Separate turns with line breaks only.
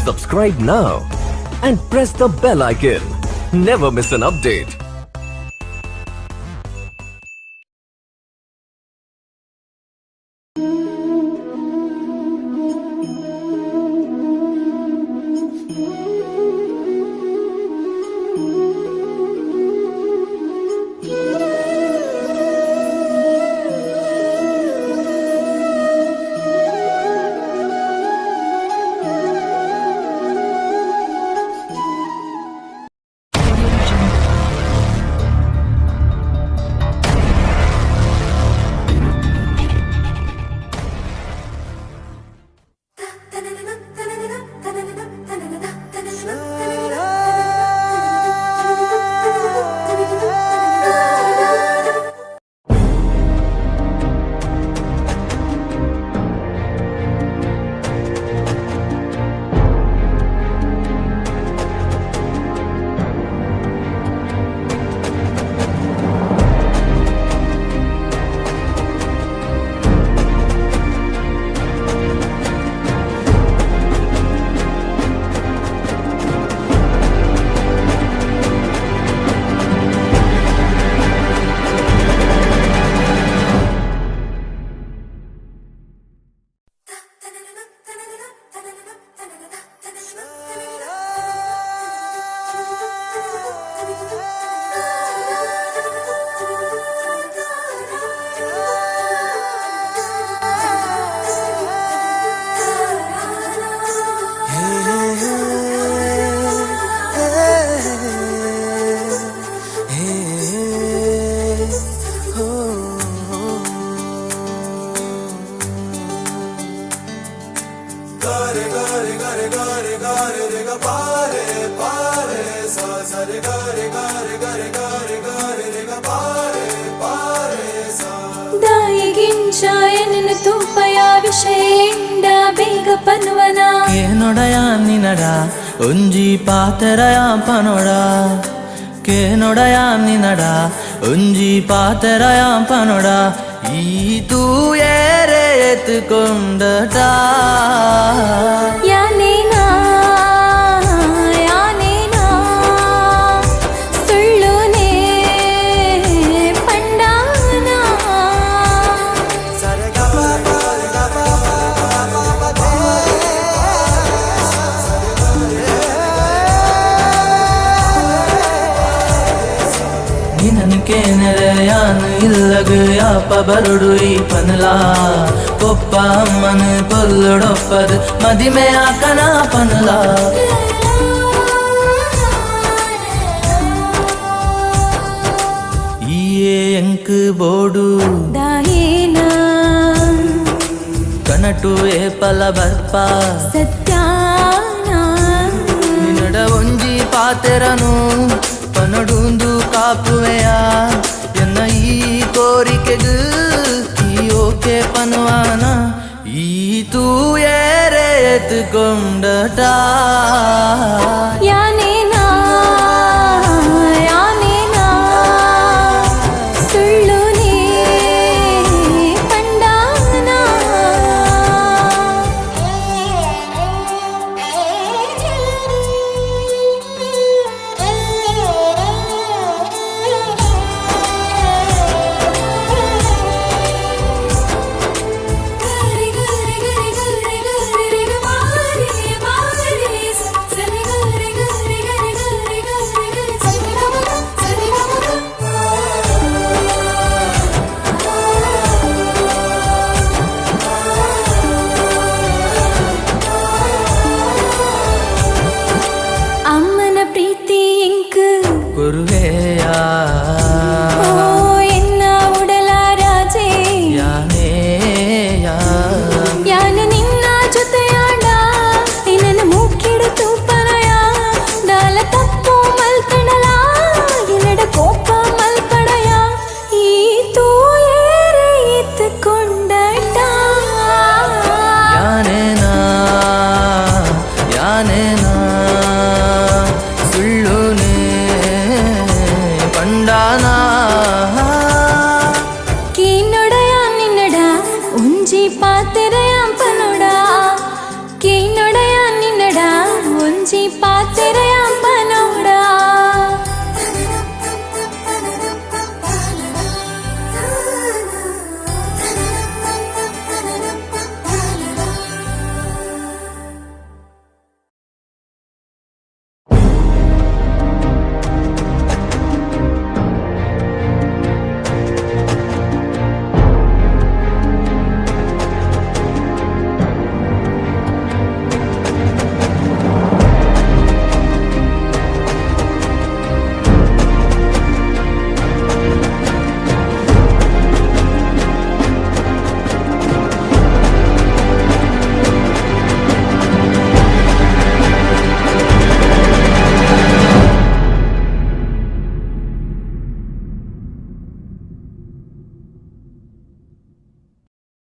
Subscribe now and press the bell icon. Never miss an update.
దాయిగించాయనను తూపయా విషయండ ಬೇಗ ಪನ್ವನ
ಕೇನೊಡಯ ನಿನಡ ಒಂಜಿ ಪಾತೆರಯ ಪನೊಡ ಕೇನೊಡಯ ನಿನಡ ಒಂಜಿ ಪಾತೆರಯ ಪನೊಡ ಈ ತೂಯೇರೆ ಎತ್ತುಕೊಂಡಟ
ಯಾನೇನಾ ಯಾನೇನಾ ಸುಳ್ಳುನೇ ಪಂಡಾನ
ನಿನಕ್ಕೆ ನೆರೆಯಾನು ಇಲ್ಲಗ ಯಾಪ ಬರುಡು ಈ ಪನಲ ಕೊಪ್ಪ ಅಮ್ಮನ ಕೊಲ್ಲೊಡೊಪ್ಪದು ಮದಿಮೆ ಆಕನ ಪನಲ ಈಯೇ ಎಂಕ್ ಬೋಡು
ದಾಯೇನಾ
ಕನಟು ಏ ಪಲ ಬರ್ಪ
ಸತ್ಯಾನ
ನಿನ್ನಡ ಒಂಜಿ ಪಾತೆರನು ಪನಡುಂದು ಕಾಪುವೆಯ ಎನ್ನ ಈ ಕೋರಿಕೆಗೂ ಈ ಓಕೆ ಪನವಾನ ಈ ತೂಯೇರೆ ಎತ್ತುಕೊಂಡಟ
ಯಾನೇನಾ ಯಾನೇನಾ ಸುಳ್ಳುನೇ ಪಂಡಾನ ಅಮ್ಮನ ಪ್ರೀತಿ ಇಂಕ್
ಗುರುವೇಯ
ಓ ಎನ್ನ ಉಡಲ ರಾಜೇ
ಯಾನೇಯ
ಯಾನು ನಿನ್ನ ಜೊತೆಯಾಡ ನಿನ್ನ ಮೂಕಿಡು ತೂಪನಯ ದಾಲ ತಪ್ಪು ಮಲ್ಕಣಲ ಎನ್ನಡ ಕೋಪ ಮಲ್ಕಣಯ ಈ ತೂಯೇರೆ ಎತ್ತುಕೊಂಡಟ
ಯಾನೇನಾ ಯಾನೇ